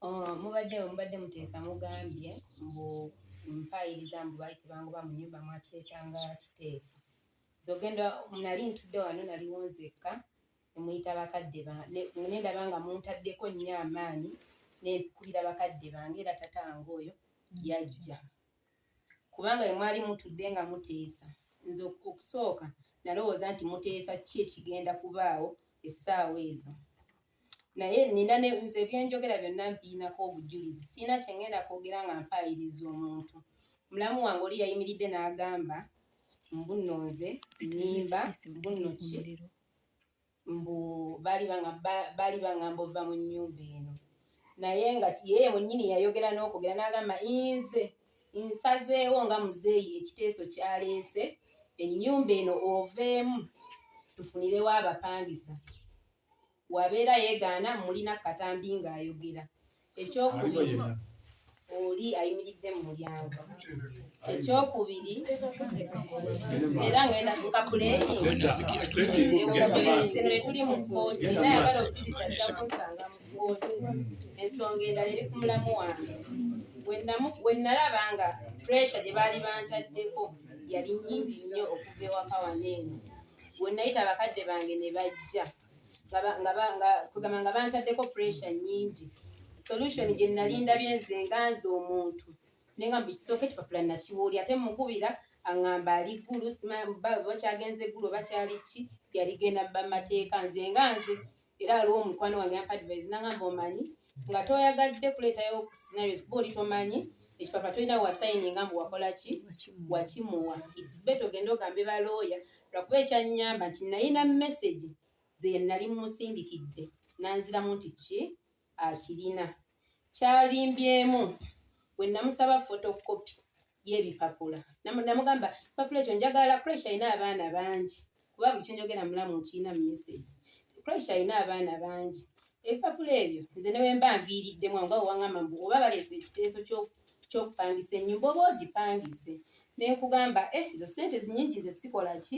Mubadde muteesa mugambye mbu mpayiriza mbu baite bangu ba mu nnyumba mwakiretanga kiteesa. Zogenda nali ntudde wano naliwo nzekka nemuyita bakadde nendaba nga muntaddeko nnyo amaanyi nekubira bakadde bange era tatange oyo yajja. Kubanga bwe mwali mutudde nga muteesa, nze okusooka nalowooza nti muteesa ki ekigenda kubaawo essaawa ezo. Naye nina nze byenjogera byonna mbiinako obujulizi. Siina kye ngenda kwogera nga mpaayiriza omuntu. Mulamu wange oli yayimiridde n'agamba mbu nno nze nnimba mbu nno ki mbu baali baŋŋamba ova mu nnyumba eno. Naye nga yeye mwennyini yayogera n'okwogera n'agamba nze nsazeewo nga muzeeyi ekiteeso kyaleese ennyumba eno oveemu tufunirewo abapangisa. Wabeera yeegaana mulina katambi ng'ayogera. Ekyokubiri oli ayimiridde mu mulyango. Ekyokubiri era ngenda kukakuleeyi sino tuli mu kkooti era yagala okujuliza ajja kunsanga mu kkooti. Ensonga endala eri ku mulamu wange. Bwe nalaba nga puresha gye baali bantaddeko yali nnyingi nnyo okuva ewaka wano eno. Bwe nayita abakadde bange ne bajja kugamba nga bantaddeko puresha nnyingi. Solution gye nalindabye nze nga nze omuntu nengamba ekisooka ekipapula nakiwoolya ate mukubira aŋŋamba ali ggulu bakyagenze eggulu bakyali ki yaligenda mu bamateeka nze nga nze. Era aliwo omukwano wange yampa advice n'aŋŋamba omanyi nga toyagadde kuleetayo scenarios kuba oli tomanyi ekipapula tolina wasayininga mbu wakola ki wakimuwa. It's better ogende ogambe balooya lwakuba ekyannyamba nti nalina message ze nali musindikidde nanziramu nti ki akirina. Kyalimbyemu bwe namusaba photocopy y'ebipapula namugamba epapula ekyo njagala puresha alina abaana bangi kuba buli kyenjogera mulamu nkirina mu message. Puresha alina abaana bangi ebipapula ebyo nze ne bwe mba nviiriddemu nga wewaŋŋamba mbu oba baleese ekiteeso ky'okupangisa ennyumba oba ogipangise. Nenkugamba ezo ssente zinyingi nze sikola ki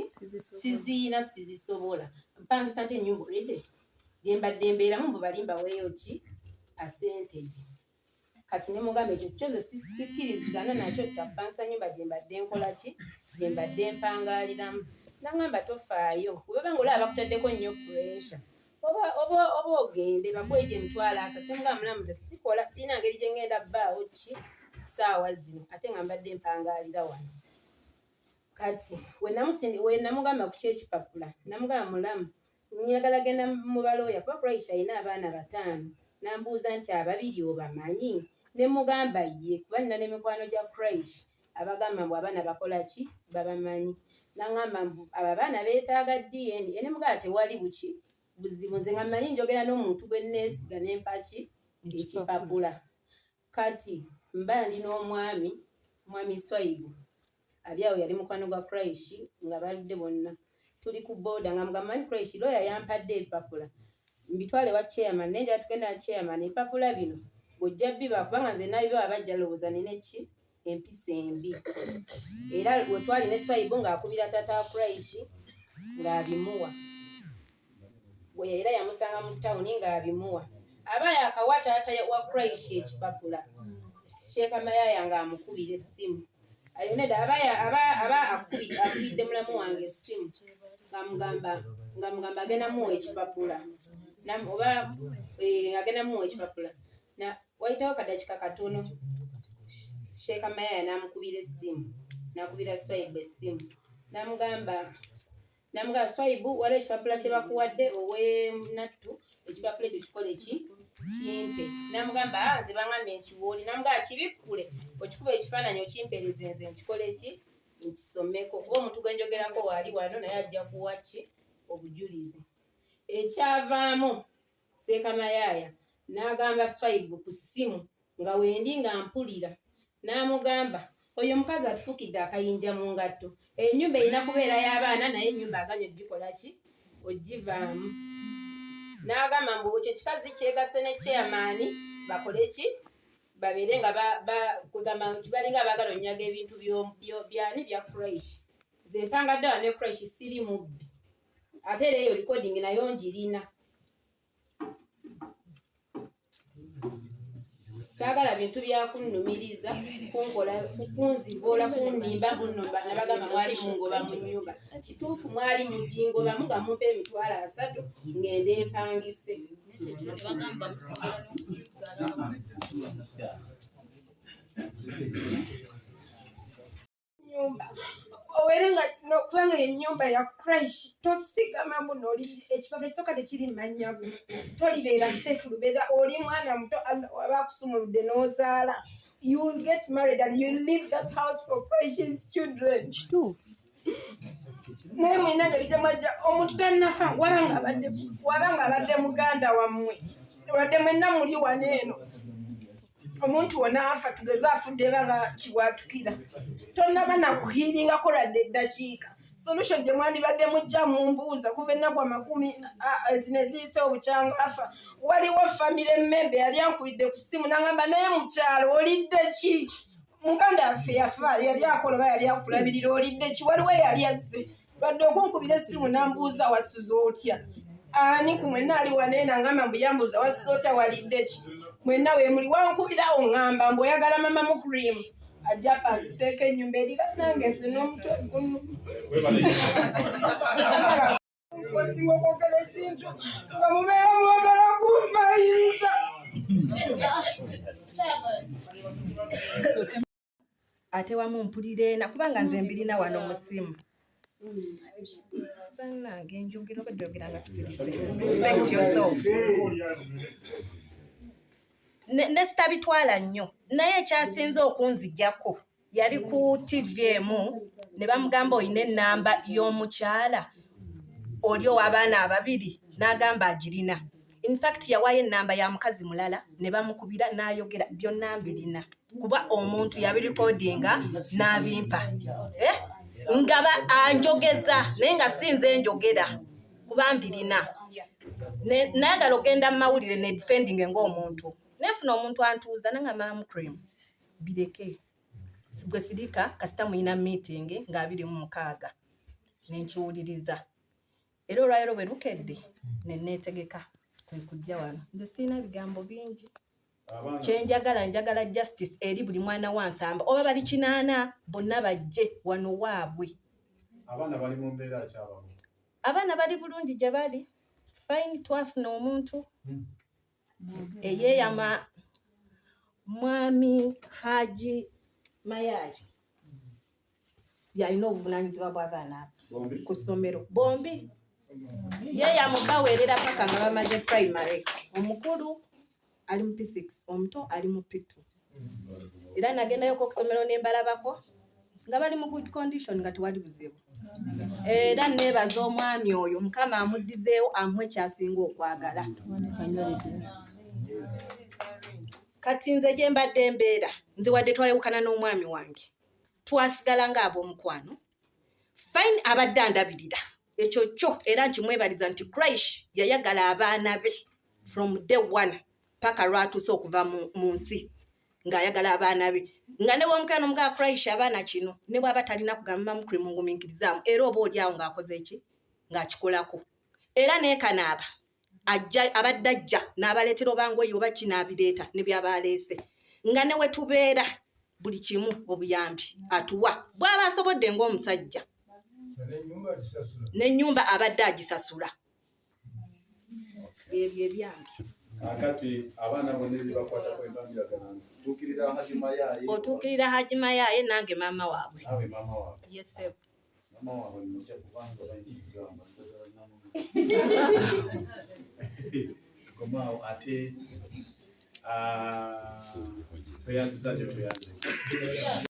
siziina sizisobola mpangisa nti ennyumba olwedde gye mbadde mbeeramu mbu bali mbaweeyo ki percentage. Kati ne mugamba ekyo kyoze sikkirizigana nakyo kyapangisa nnyumba gye mbadde nkola ki gye mbadde mpangaaliramu. Naŋŋamba tofaayo bweba nga olaba bakutaddeko nnyo puresha oba ogende bakuwe gye mitwalo 3. Temugamba mulamu nze sikola siina ngeri gye ngenda bbaawo ki ssaawa zino ate nga mbadde mpangaalira wano. Kati we namugamba ku kyekipapula namugamba mulamu njagala genda mu balooya kuba puresha alina abaana 5. Nambuuza nti 2 obamanyi? Ne mugamba ye kuba nina n'emikwano gya puresha abagamba mbu abaana bakola ki babamanyi. Naŋŋamba mbu abo abaana beetaaga DNA. Ne mugamba tewali buki buzibu nze nga mmanyi njogera n'omuntu gwe neesiga nempa ki ekipapula. Kati mba ndi n'omwami Swaibu ali awo yali mukwano gwa puresha nga baludde bonna tuli ku booda nga mugamba manyi puresha looya yampadde ebipapula mbitwale wa chairman nenja tugenda wa chairman ebipapula bino bw'ojja biba kubanga nze nabiba bajja lowooza nina ki empisa embi. Era we twali ne Swaibu ng'akubira taata wa puresha ng'abimuwa. Era yamusanga mu tawuni ng'abimuwa. Aba yakawa taata wa puresha ekipapula Sheeka Mayaya ng'amukubira essimu. Ayoneda aba akubidde mulamu wange essimu ng'amugamba agenda muwa ekipapula. Oba agenda muwa ekipapula. Wayitawo kadakika katono Sheeka Mayaya n'amukubira essimu. N'akubira Swaibu essimu. Namugamba Swaibu waliwo ekipapula kye bakuwadde ow'enattu ekipapula ekyo kikole ki kimpe. Namugamba nze baŋŋambye nkiwooli. Namugamba kibikkule okikuba ekifaananyi okimpeereze nze nkikole ki nkisomeko kuba omuntu gwe njogerako waali wano naye ajja kuwa ki obujulizi. Ekyavaamu Sheeka Mayaya n'agamba Swaibu ku ssimu nga wendi nga mpulira n'amugamba oyo omukazi atufuukidde akayinja mu ngatto. Ennyumba erina kubeera y'abaana naye ennyumba aganya ogikola ki ogivaamu. N'agamba mbu ekyo kikazi kyegase ne chairman bakole ki babeere nga kugamba nti balinga abaagala onyaga ebintu byani bya puresha. Nze mpangadde wano ne puresha siri mubbi ate era eyo recording nayo njirina. saagala bintu byakunnumiriza kunkola kunzivoola kunnimba bunnomba nabagamba mwali mungoba mu nnyumba kituufu mwali mugingoba muga mumpa emitwalo 3 ngende empangise nyumba owerenga kubanga ennyumba ya crash tosigama buno oli ekipapula ekisooka tekiri mmanyago tolibeera safe lubeera oli mwana muto abakusumuludde n'ozaala you will get married and you leave that house for precious children kituufu naye mwina ngeritemwajja omuntu tannafa wabanga abadde muganda wammwe wadde mwenna muli wano eno omuntu wona afa tugeze afudde banga kibwatukira tonnaba nakuhiiringako lwadde eddakiika solution gye mwandibadde mujja mumbuuza kuva ennaku 10 zino eziyise obukyanga afa waliwo famire membe yali ankubidde ku ssimu nangamba naye mukyalo olidde ki muganda affe yafa yali akola oba yali akulabirira olidde ki waliwo yali azze lwadde okunkubira essimu nambuuza wasuza otya ani ku mwenna ali waneena ngamba mbuyambuuza wasuza otya walidde ki mwenna wemuli wankubirawo ŋŋamba mbu oyagala mama mu cream ajja pandiseeko ennyumba eriba nange nze n'omutwe osinga okwogera ekintu nga mubeera mwagala kumbayiza ate wamu mpulira ena kubanga nze mbirina wano mu ssimu bannange enjogera obadde oyogera nga tuzirise respect yourself ne sitabitwala nnyo naye ekyasinze okunzijjako yali ku TV emu ne bamugamba olina ennamba y'omukyala oli ow'abaana ababiri n'agamba agirina in fact yawaayo ennamba ya mukazi mulala ne bamukubira n'ayogera byonna mbirina kuba omuntu yabirikodinga n'abimpa nga anjogeza naye nga sinze njogera kuba mbirina nayagala ogenda mu mawulire ne defending ng'omuntu nefuna omuntu antuuza nanga mamu cream bireke gwe sirika kasita muyina meeting nga 26 nenkiwuliriza era olwaliro bwe lukedde neneetegeka kwe kujja wano nze sirina bigambo bingi njagala justice eri buli mwana wa Nsamba oba bali 8 bonna bajje wano waabwe abaana bali mu mbeera ki abaana bali bulungi gye bali fine twafuna omuntu eyeyama mwami Haji Mayayi yalina obuvunaanyizibwa bw'abaana ku ssomero bombi yeyamubaweerera paka nga bamaze primary omukulu ali mu P6 omuto ali mu P2 era nagendayoko okusomero nembalabako nga bali mu good condition nga tewali buzibu era nebaza omwami oyo mukama amuddizeewo amuwe kyasinga okwagala kati nze gye mbadde embeera nze wadde twayawukana n'omwami wange twasigala ng'ab'omukwano fine abadde andabirira ekyo kyo era nkimwebaliza nti Christ yayagala abaana be from day one paka lwatuuse okuva mu nsi ng'ayagala abaana be nga ne bw'omukwano mga Christ abaana kino ne bw'aba talina kugamba mu cream ngumiikirizaamu era oba oliawo ng'akoze eki ng'akikolako era neekanaaba abadde ajja n'abaleetera obangoyo oba kinaabireeta ne by'abaleese nga ne we tubeera buli kimu obuyambi atuwa bw'aba asobodde ng'omusajja n'ennyumba abadde agisasula ebyo ebyange akati abaana bonna ebibakwatako embambiragana otuukirira Haji Mayayi nange maama waabwe nawe maama waabwe yes maama waabwe mutya kubanga bayigamba komaawo ate tweyanziza gye tweyanze